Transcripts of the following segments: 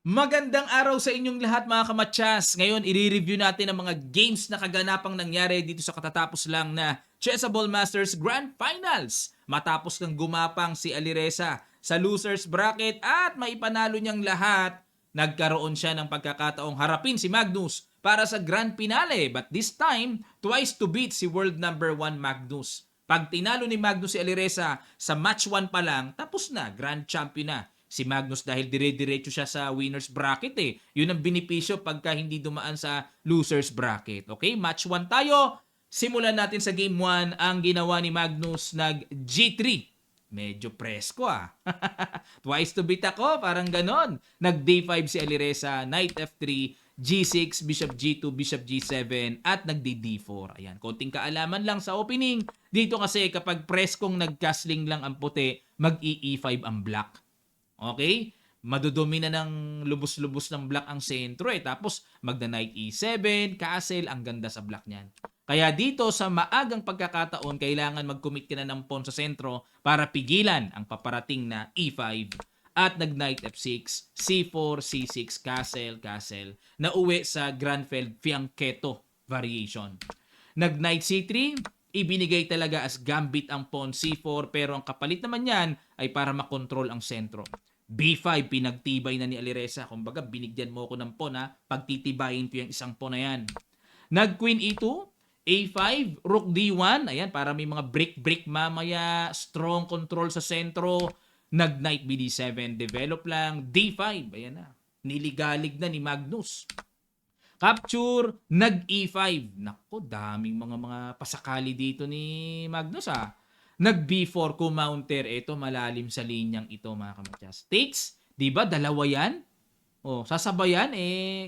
Magandang araw sa inyong lahat mga kamatsas. Ngayon, i-review natin ang mga games na kaganapang nangyari dito sa katatapos lang na Chessable Masters Grand Finals. Matapos kang gumapang si Alireza sa losers bracket at maipanalo niyang lahat, nagkaroon siya ng pagkakataong harapin si Magnus para sa Grand Finale. But this time, twice to beat si world number 1 Magnus. Pag tinalo ni Magnus si Alireza sa match 1 pa lang, tapos na, Grand Champion na si Magnus dahil dire-diretso siya sa winner's bracket eh. Yun ang benepisyo pagka hindi dumaan sa loser's bracket. Okay, match 1 tayo. Simulan natin sa game 1 ang ginawa ni Magnus nag G3. Medyo presko ah. Twice to beat ako, parang ganon. Nag D5 si Alireza, Knight F3, G6, Bishop G2, Bishop G7, at nag D4. Ayan, konting kaalaman lang sa opening. Dito kasi kapag preskong nag-castling lang ang puti, mag-E5 ang black. Okay? Madudumi na ng lubos-lubos ng black ang sentro eh. Tapos magna-knight e7, castle, ang ganda sa black niyan. Kaya dito sa maagang pagkakataon, kailangan mag-commit ka na ng pawn sa sentro para pigilan ang paparating na e5 at nag-knight f6, c4, c6, castle, castle, na uwi sa Granfeld Fianchetto variation. Nag-knight c3, ibinigay talaga as gambit ang pawn c4 pero ang kapalit naman yan ay para makontrol ang sentro. B5, pinagtibay na ni Alireza. Kumbaga, binigyan mo ako ng pawn ha. Pagtitibayin ko yung isang pawn na yan. Nag-queen e2, a5, rook d1. Ayan, para may mga brick-brick mamaya. Strong control sa sentro. Nag-knight bd7, develop lang. d5, ayan na. Niligalig na ni Magnus. Capture, nag-e5. Nako, daming mga pasakali dito ni Magnus ah. Nag-b4 counter. Ito, malalim sa linyang ito mga kamatyas. Takes, di ba? Dalawa yan. O, sasabayan,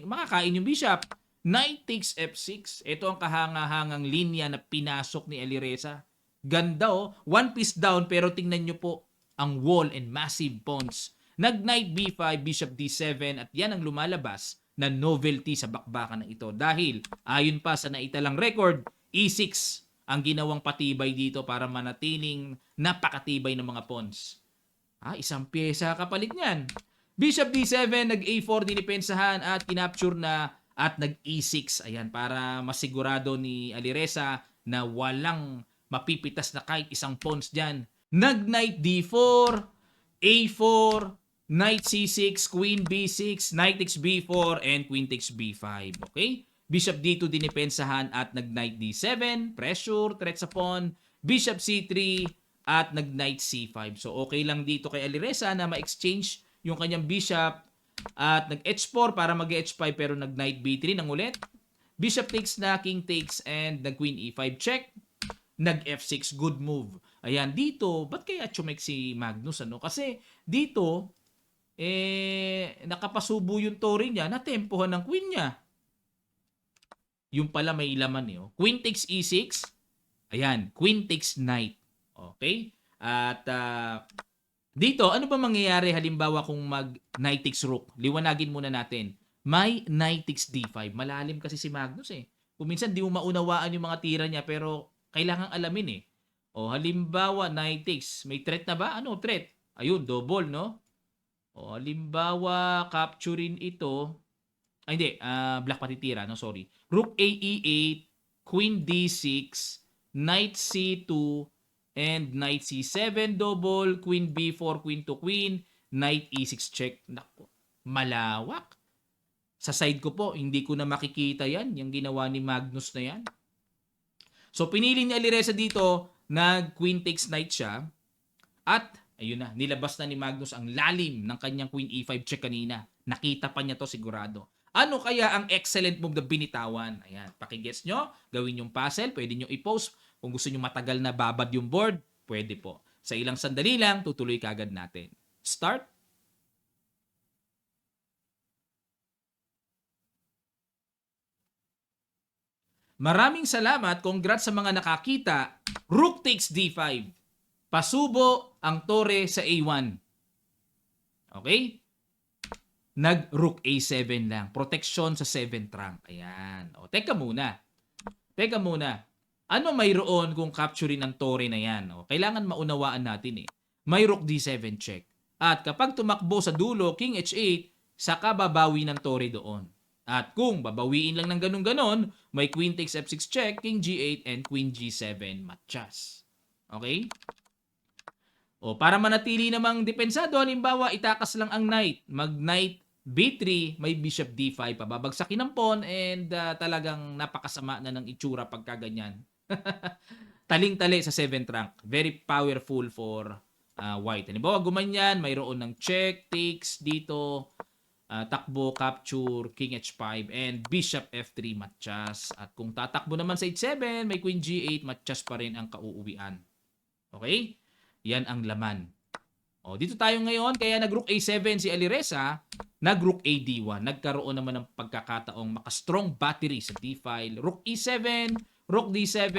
makakain yung bishop. Knight takes f6. Ito ang kahanga-hangang linya na pinasok ni Alireza. Ganda oh. One piece down pero tingnan nyo po ang wall and massive pawns. Nag-knight b5, bishop d7 at yan ang lumalabas na novelty sa bakbakan na ito. Dahil, ayon pa sa naitalang record, e6 ang ginawang patibay dito para manatiling napakatibay ng mga pawns. Isang pyesa kapalit niyan. Bishop d7, nag-a4 dinipensahan at kinapture na at nag-e6. Ayan, para masigurado ni Alireza na walang mapipitas na kahit isang pawns dyan. Nag-knight d4, a4, knight c6, queen b6, knight takes b4, and queen takes b5. Okay? Bishop d2 dinipensahan at nag-knight d7, pressure, threat sa pawn, bishop c3, at nag-knight c5. So okay lang dito kay Alireza na ma-exchange yung kanyang bishop at nag-h4 para mag-h5 pero nag-knight b3 nang ulit. Bishop takes na, king takes, and nag-queen e5 check. Nag-f6, good move. Ayan, dito, ba't kaya chumek si Magnus? Ano? Kasi dito, nakapasubo yung tore niya, natempohan ng queen niya. Yung pala may laman eh. Queen takes e6. Ayan, queen takes knight. Okay? At dito, ano ba mangyayari halimbawa kung mag-knight takes rook? Liwanagin muna natin. May knight takes d5. Malalim kasi si Magnus eh. Kung minsan di mo maunawaan yung mga tira niya pero kailangan alamin eh. Halimbawa, knight takes. May threat na ba? Ano threat? Ayun, double, no? Halimbawa, capturein ito. Hindi, black patitira, no? Sorry. Rook A E8, Queen D6, Knight C2, and Knight C7 double, Queen B4, Queen to Queen, Knight E6 check. Naku, malawak. Sa side ko po, hindi ko na makikita yan, yung ginawa ni Magnus na yan. So, pinili ni Alireza dito, nag-Queen takes Knight siya, at, ayun na, nilabas na ni Magnus ang lalim ng kanyang Queen E5 check kanina. Nakita pa niya to sigurado. Ano kaya ang excellent move na binitawan? Ayan, pakigets nyo, gawin yung puzzle, pwede nyo i-post. Kung gusto nyo matagal na babad yung board, pwede po. Sa ilang sandali lang, tutuloy kagad natin. Start. Maraming salamat, congrats sa mga nakakita. Rook takes d5. Pasubo ang tore sa a1. Okay? Nag-rook a7 lang. Protection sa 7th rank. Ayan. Teka muna. Ano mayroon kung capturein ang tore na yan? Kailangan maunawaan natin eh. May rook d7 check. At kapag tumakbo sa dulo, king h8, saka babawi ng tore doon. At kung babawiin lang ng ganun-ganon, may queen takes f6 check, king g8, and queen g7 matchas. Okay? O para manatili namang depensado, halimbawa itakas lang ang knight, mag-knight b3, may bishop d5, pababagsakin ng pawn, and talagang napakasama na ng itsura pagka ganyan. Taling-tali sa 7th rank. Very powerful for white. Halimbawa, gumanyan, mayroon ng check, takes dito, takbo, capture, king h5, and bishop f3 matchas. At kung tatakbo naman sa h7, may queen g8, matchas pa rin ang kauuwian. Okay? Yan ang laman. O, dito tayo ngayon, kaya nag-rook a7 si Alireza, nag-rook a d1. Nagkaroon naman ng pagkakataong maka-strong battery sa d-file. Rook e7, rook d7,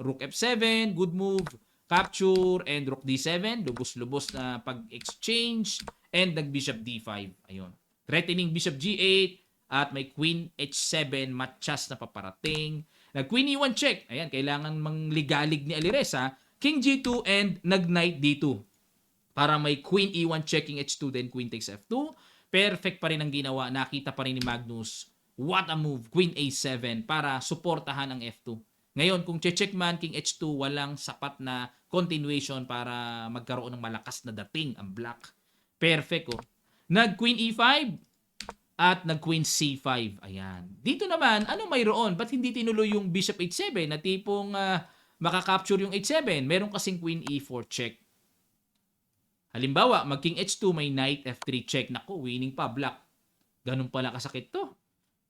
rook f7, good move, capture, and rook d7, lubos-lubos na pag-exchange, and nag-bishop d5. Ayun. Threatening bishop g8, at may queen h7, matchas na paparating. Nag-queen e1 check. Ayan, kailangan mangligalig ni Alireza. King g2 and nag-knight d2. Para may queen e1 checking h2, then queen takes f2. Perfect pa rin ang ginawa. Nakita pa rin ni Magnus. What a move. Queen a7 para suportahan ang f2. Ngayon, kung check man king h2, walang sapat na continuation para magkaroon ng malakas na dating ang black. Perfect, oh. Nag-queen e5 at nag-queen c5. Ayan. Dito naman, ano mayroon? Ba't hindi tinuloy yung bishop h7 na tipong makakapture yung h7? Meron kasing queen e4 check. Halimbawa, mag-king h2, may knight f3 check. Naku, winning pa, black. Ganun pala kasakit to.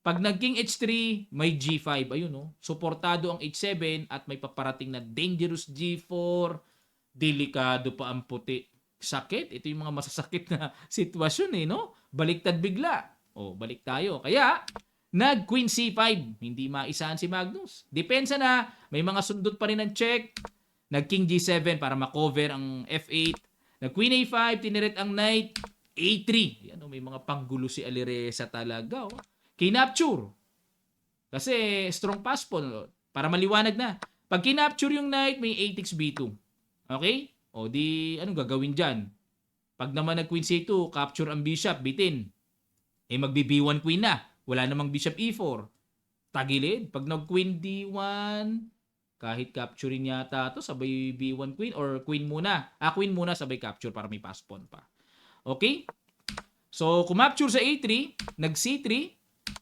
Pag nag-king h3, may g5. Ayun, no? Suportado ang h7 at may paparating na dangerous g4. Delikado pa ang puti. Sakit. Ito yung mga masasakit na sitwasyon, no? Baliktad bigla. O, balik tayo. Kaya, nag-queen c5. Hindi maisahan si Magnus. Depensa na. May mga sundot pa rin ng check. Nag-king g7 para makover ang f8. Nag-queen a5, tiniret ang knight, a3. Yan, may mga panggulo si Alireza talaga. Oh. Kinapture. Kasi strong pass pawn. Para maliwanag na. Pag kinapture yung knight, may a takes b2. Okay? O di, anong gagawin dyan? Pag naman nag-queen c2, capture ang bishop, bitin. Eh magbi-b1 queen na. Wala namang bishop e4. Tagilid. Pag nag-queen d1... Kahit capturein yata to sabay b1 queen or queen muna. Queen muna sabay capture para may pass pawn pa. Okay? So, kumapture sa a3, nag c3,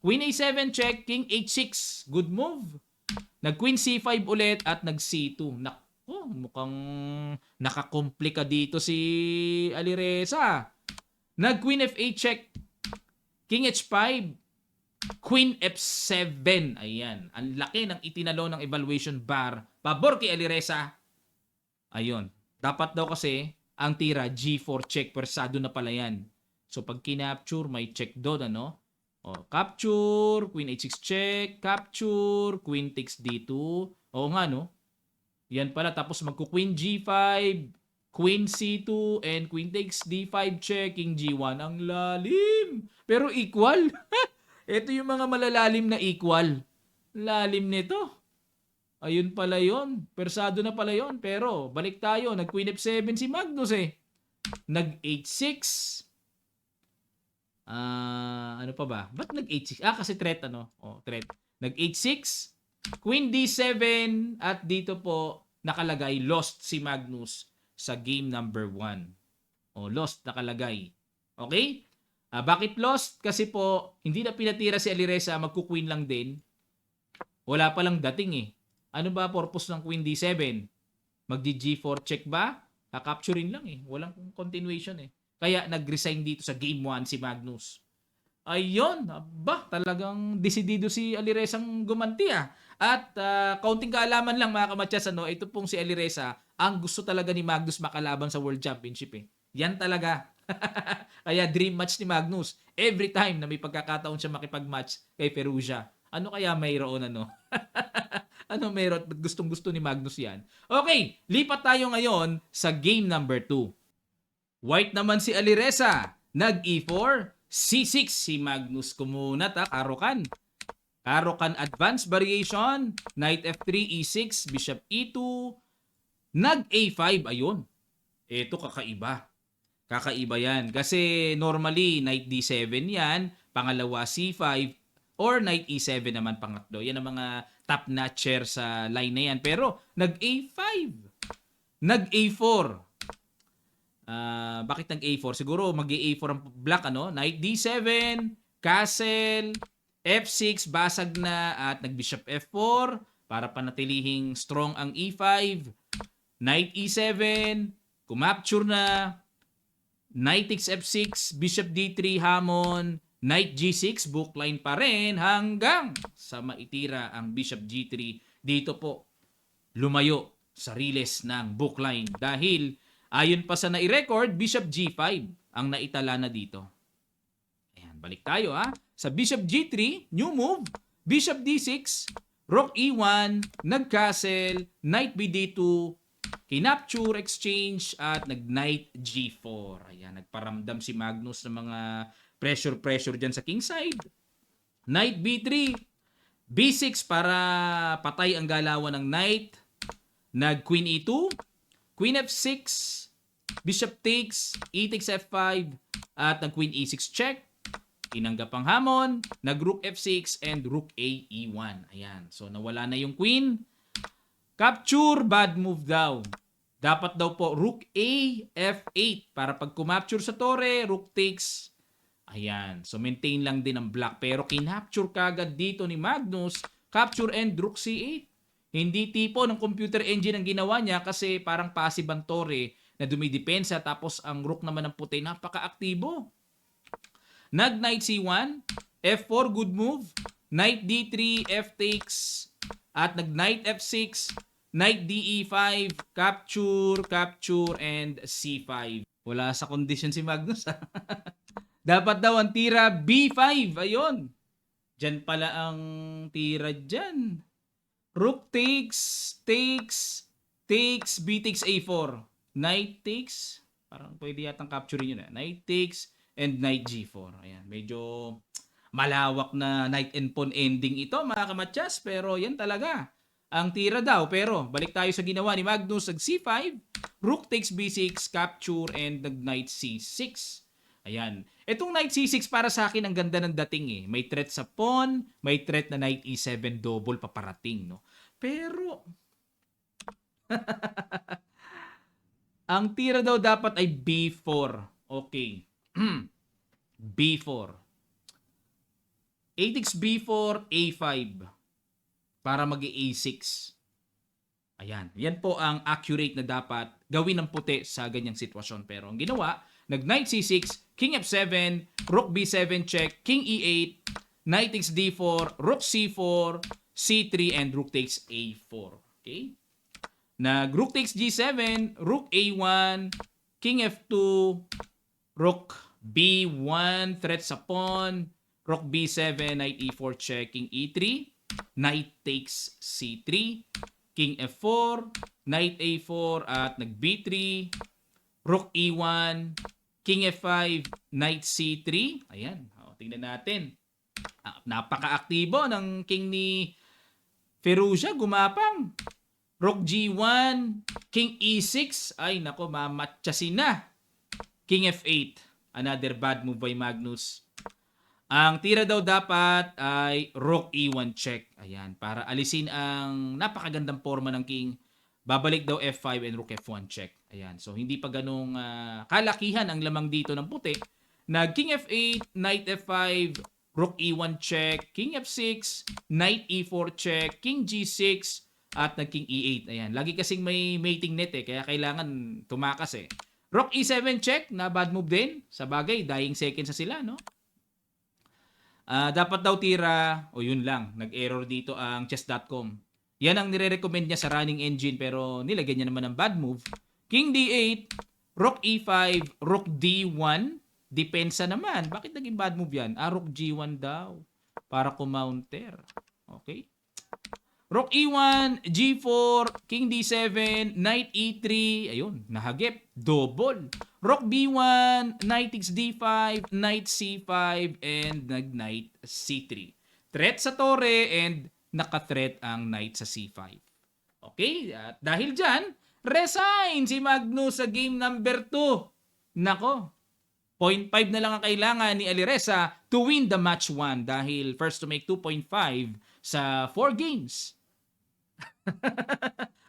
queen a7 check, king h6. Good move. Nag queen c5 ulit at nag c2. Mukhang nakakomplika dito si Alireza. Nag queen f8 check, king h5, queen f7. Ayan. Ang laki ng itinalo ng evaluation bar. Pabor kay Alireza. Ayun. Dapat daw kasi ang tira g4 check. Persado na pala yan. So pag kinapture, may check doon, ano? O, capture, queen h6 check, capture, queen takes d2. Oo nga, no? Yan pala. Tapos magku-queen g5, queen c2, and queen takes d5 check, king g1. Ang lalim. Pero equal. Ito yung mga malalalim na equal. Lalim nito. Ayun pala yon. Persado na pala yon. Pero balik tayo. Nag-queen f7 si Magnus eh. Nag-h6. Ano pa ba? Ba't nag-h6? Kasi threat ano? Threat. Nag-h6. Queen d7. At dito po nakalagay lost si Magnus sa game number 1. Lost nakalagay. Okay? Bakit lost? Kasi po, hindi na pinatira si Alireza, magku-queen lang din. Wala pa lang dating eh. Ano ba purpose ng queen d7? Mag-g4 check ba? Kakapturein lang eh. Walang continuation eh. Kaya nag-resign dito sa game 1 si Magnus. Ayun, talagang desidido si Alirezang gumanti ah. At kaunting kaalaman lang mga kamatyas, ito pong si Alireza, ang gusto talaga ni Magnus makalaban sa World Championship eh. Yan talaga. Kaya dream match ni Magnus. Every time na may pagkakataon siya makipag-match kay Perugia. Ano kaya mayroon ano? Ano mayroon? Ba't gustong-gusto ni Magnus yan? Okay, lipat tayo ngayon sa game number 2. White naman si Alireza. Nag-e4, c6 si Magnus kumunat Karokan. Karokan advanced variation. Knight f3, e6, bishop e2. Nag-a5, ayun. Ito kakaiba. Kakaiba yan. Kasi normally, knight D7 yan, pangalawa C5, or knight E7 naman pangatlo. Yan ang mga top notcher sa line na yan. Pero nag-A5, nag-A4. Bakit nag-A4? Siguro mag-A4 ang black, ano? Knight D7, castle, F6, basag na, at nag-bishop F4 para panatilihing strong ang E5. Knight E7, kumapture na, Knight takes F6, Bishop D3, hamon, Knight G6, bookline pa rin hanggang sa maitira ang Bishop G3. Dito po, lumayo sa riles ng bookline dahil ayon pa sa nai-record, Bishop G5 ang naitala na dito. Ayan, balik tayo ha. Sa Bishop G3, new move, Bishop D6, Rook E1, nag-castle, Knight BD2, kinapture, exchange, at nag-Knight G4. Ayan, nagparamdam si Magnus ng mga pressure dyan sa king side. Knight B3, B6 para patay ang galawan ng knight. Nag-Queen E2, Queen F6, Bishop takes, E takes F5, at nag-Queen E6 check. Tinanggap ang hamon, nag-Rook F6, and Rook A E1. Ayan, so nawala na yung Queen. Capture, bad move daw. Dapat daw po Rook A, F8 para pag kumapture sa tore, Rook takes. Ayan, so maintain lang din ang black. Pero kinapture kagad dito ni Magnus, capture and Rook C8. Hindi tipo ng computer engine ang ginawa niya kasi parang passive ang tore na dumidepensa tapos ang Rook naman ng puti napaka-aktibo. Nag-Knight C1, F4, good move. Knight D3, F takes, at nag-Knight F6, Knight DE5, capture, and C5. Wala sa condition si Magnus. Dapat daw ang tira B5. Ayun. Diyan pala ang tira dyan. Rook takes, B takes A4. Knight takes. Parang pwede yatang capturein yun. Knight takes and Knight G4. Ayan. Medyo malawak na knight and pawn ending ito mga kamatyas. Pero yan talaga ang tira daw. Pero balik tayo sa ginawa ni Magnus. Nag C5, Rook takes B6, capture, and nag-Knight C6. Ayan. Itong Knight C6 para sa akin ang ganda ng dating eh. May threat sa pawn, may threat na Knight E7 double paparating, no? Pero ang tira daw dapat ay B4. Okay. B4. A takes B4, A5 para mag-A6. Ayan. Yan po ang accurate na dapat gawin ng puti sa ganyang sitwasyon. Pero ang ginawa, nag-Knight C6, King F7, Rook B7 check, King E8, Knight takes D4, Rook C4, C3, and Rook takes A4. Okay? Nag-Rook takes G7, Rook A1, King F2, Rook B1, threat sa pawn, Rook B7, Knight E4 check, King E3, Knight takes C3, King F4, Knight A4, at nag-B3, Rook E1, King F5, Knight C3. Ayan, tingnan natin. Napaka-aktibo ng king ni Firouzja, gumapang. Rook G1, King E6. Ay, nako, mamatyasin na. King F8. Another bad move by Magnus. Ang tira daw dapat ay Rook E1 check. Ayan, para alisin ang napakagandang forma ng king. Babalik daw F5 and Rook F1 check. Ayan, so hindi pa ganong kalakihan ang lamang dito ng puti. Nag King F8, Knight F5, Rook E1 check, King F6, Knight E4 check, King G6, at nag King E8. Ayan, lagi kasing may mating net eh, kaya kailangan tumakas eh. Rook E7 check, na bad move din. Sa bagay, dying seconds sa sila, no? Dapat daw tira, o yun lang, nag-error dito ang chess.com. Yan ang nire-recommend niya sa running engine pero nilagyan niya naman ng bad move. King D8, Rook E5, Rook D1, depensa naman. Bakit naging bad move yan? Rook G1 daw para kumounter. Okay? Rook E1, G4, King D7, Knight E3, ayun, nahagip, double. Rook B1, Knight takes D5, Knight C5, and nag-Knight C3. Threat sa tore and naka-threat ang Knight sa C5. Okay? At dahil dyan, resign si Magnus sa game number 2. Nako, 0.5 na lang ang kailangan ni Alireza to win the match 1 dahil first to make 2.5 sa 4 games.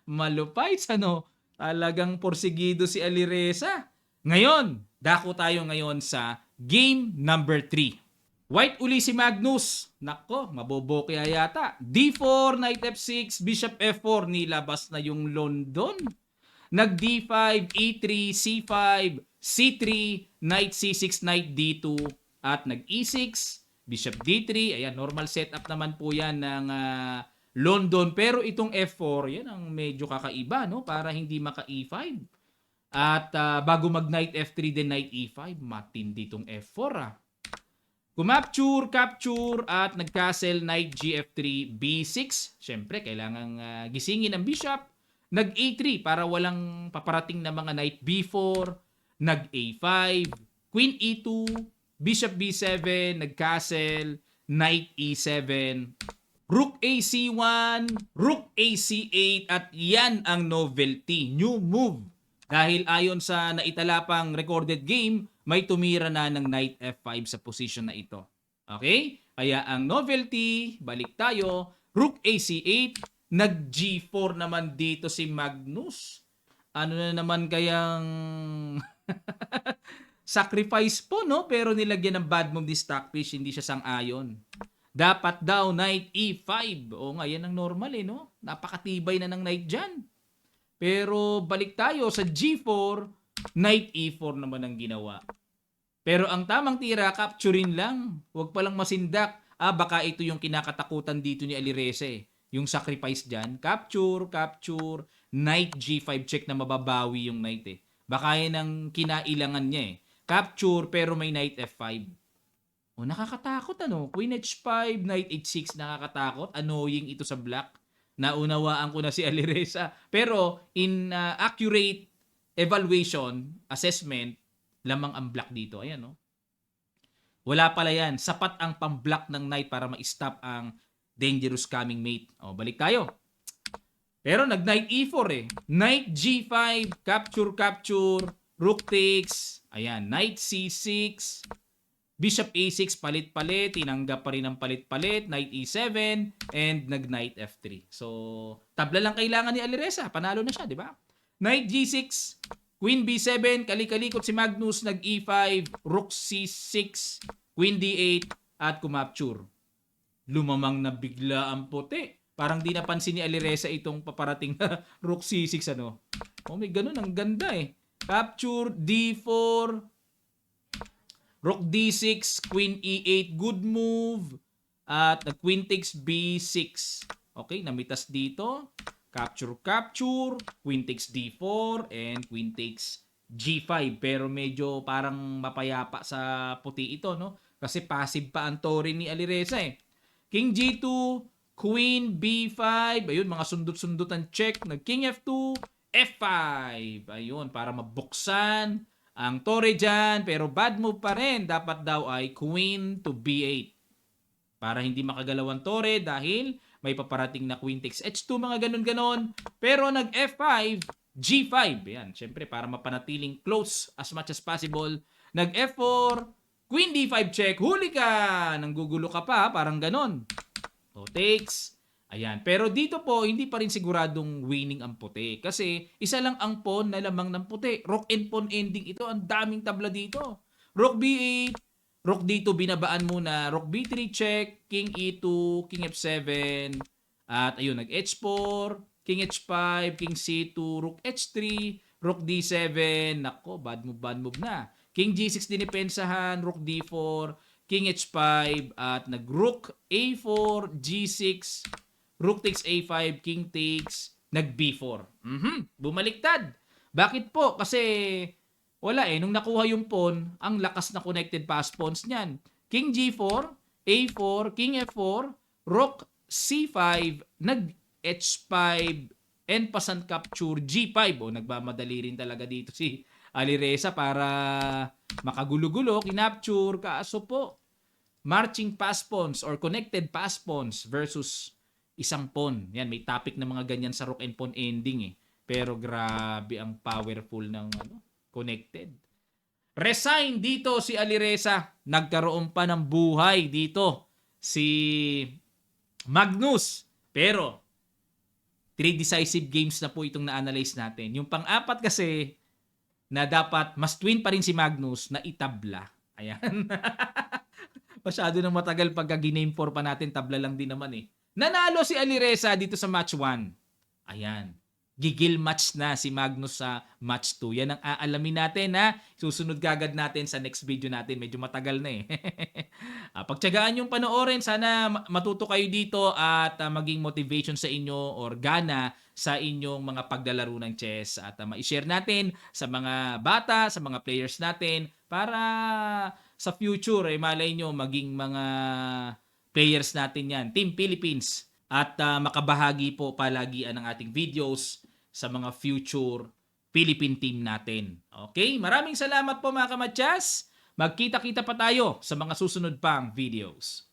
Malupay ano, talagang porsigido si Alireza. Ngayon, dako tayo ngayon sa game number 3. White uli si Magnus. Nako, mabobo kaya yata. D4, Knight F6, Bishop F4. Nilabas na yung London. Nag D5, E3, C5, C3, Knight C6, Knight D2, at nag E6, Bishop D3. Ayan, normal setup naman po yan ng London. Pero itong F4, yan ang medyo kakaiba, no? Para hindi maka E5. At bago mag Knight F3 din Knight E5, matindi itong F4 Kumapture, capture, at nag-castle Knight GF3, B6. Siyempre, kailangang gisingin ang bishop. Nag-A3 para walang paparating na mga Knight B4. Nag-A5, Queen E2, Bishop B7, nag-castle, Knight E7, Rook AC1, Rook AC8, at yan ang novelty, new move. Dahil ayon sa naitalapang recorded game, may tumira na ng Knight F5 sa position na ito. Okay? Kaya ang novelty, balik tayo, Rook AC8, nag-G4 naman dito si Magnus. Ano na naman kayang sacrifice po, no? Pero nilagyan ng bad move ni Stockfish, hindi siya sang-ayon. Dapat daw Knight E5. O nga, yan ang normal no? Napakatibay na ng Knight dyan. Pero balik tayo sa G4, Knight E4 naman ang ginawa. Pero ang tamang tira, capturein lang. Huwag palang masindak. Baka ito yung kinakatakutan dito ni Alireza Yung sacrifice dyan. Capture, capture, Knight G5 check na mababawi yung Knight Baka yan ang kinailangan niya Capture pero may Knight F5. Nakakatakot Queen H5, Knight H6, nakakatakot. Annoying ito sa black. Naunawaan ko na si Alireza. Pero in accurate evaluation, assessment, lamang ang black dito. Ayan, Wala pala yan. Sapat ang pang-block ng knight para ma-stop ang dangerous coming mate. Balik tayo. Pero nag-knight E4 Knight G5, capture, capture, rook takes. Ayan, knight C6, Bishop A6, palit-palit. Tinanggap pa rin ang palit-palit. Knight E7, and nag-knight F3. So, tabla lang kailangan ni Alireza. Panalo na siya, di ba? Knight G6, Queen B7, kali-kalikot si Magnus, nag-E5, Rook C6, Queen D8, at kumapture. Lumamang na bigla ang puti. Parang di napansin ni Alireza itong paparating na Rook C6, may ganun, ang ganda Capture, D4, Rook D6, Queen E8, good move. At Queen takes B6. Okay, namitas dito. Capture, capture, Queen takes D4, and Queen takes G5. Pero medyo parang mapayapa sa puti ito, Kasi passive pa ang tore ni Alireza King G2, Queen B5. Ayun, mga sundot-sundutan check. King F2, F5. Ayun, para mabuksan ang tore dyan. Pero bad move pa rin. Dapat daw ay Queen to B8. Para hindi makagalaw ang tore dahil may paparating na Queen takes H2, mga ganun-ganon. Pero nag F5, G5. Yan, syempre para mapanatiling close as much as possible. Nag F4, Queen D5 check. Huli ka! Nanggugulo ka pa, parang ganon. Takes. Ayan. Pero dito po, hindi pa rin siguradong winning ang puti. Kasi isa lang ang pawn na lamang ng puti. Rook and pawn ending ito. Ang daming tabla dito. Rook B8, Rook D2 binabaan muna. Rook B3 check. King E2, King F7. At ayun, nag H4, King H5, King C2, Rook H3, Rook D7. Nako, bad move na. King G6 dinipensahan, Rook D4, King H5, at nag-Rook A4, G6, Rook takes A5, King takes, nag-B4. Bumaliktad. Bakit po? Kasi wala nung nakuha yung pawn, ang lakas na connected pass pawns niyan. King G4, A4, King F4, Rook C5, nag-H5, and pasan capture G5. Nagmamadali rin talaga dito si Alireza para makagulo-gulo, kinapture, kaso po, marching pass pawns or connected pass pawns versus isang pawn. Yan, may topic na mga ganyan sa rook and pawn ending Pero grabe ang powerful ng connected. Resign dito si Alireza. Nagkaroon pa ng buhay dito si Magnus. Pero, 3 decisive games na po itong na-analyze natin. Yung pang-apat kasi, na dapat mas twin pa rin si Magnus na itabla. Ayan. Masyado nang matagal pagka giname 4 pa natin, tabla lang din naman eh. Nanalo si Alireza dito sa match 1. Ayan. Gigil match na si Magnus sa match 2. Yan ang aalamin natin ha. Susunod kagad natin sa next video natin. Medyo matagal na eh. Pagtyagaan yung panoorin. Sana matuto kayo dito at maging motivation sa inyo or gana sa inyong mga paglalaro ng chess. At ma-share natin sa mga bata, sa mga players natin para sa future, malay nyo maging mga players natin yan. Team Philippines. At makabahagi po palagi ng ating videos sa mga future Philippine team natin. Okay? Maraming salamat po mga kamatyas. Magkita-kita pa tayo sa mga susunod pang videos.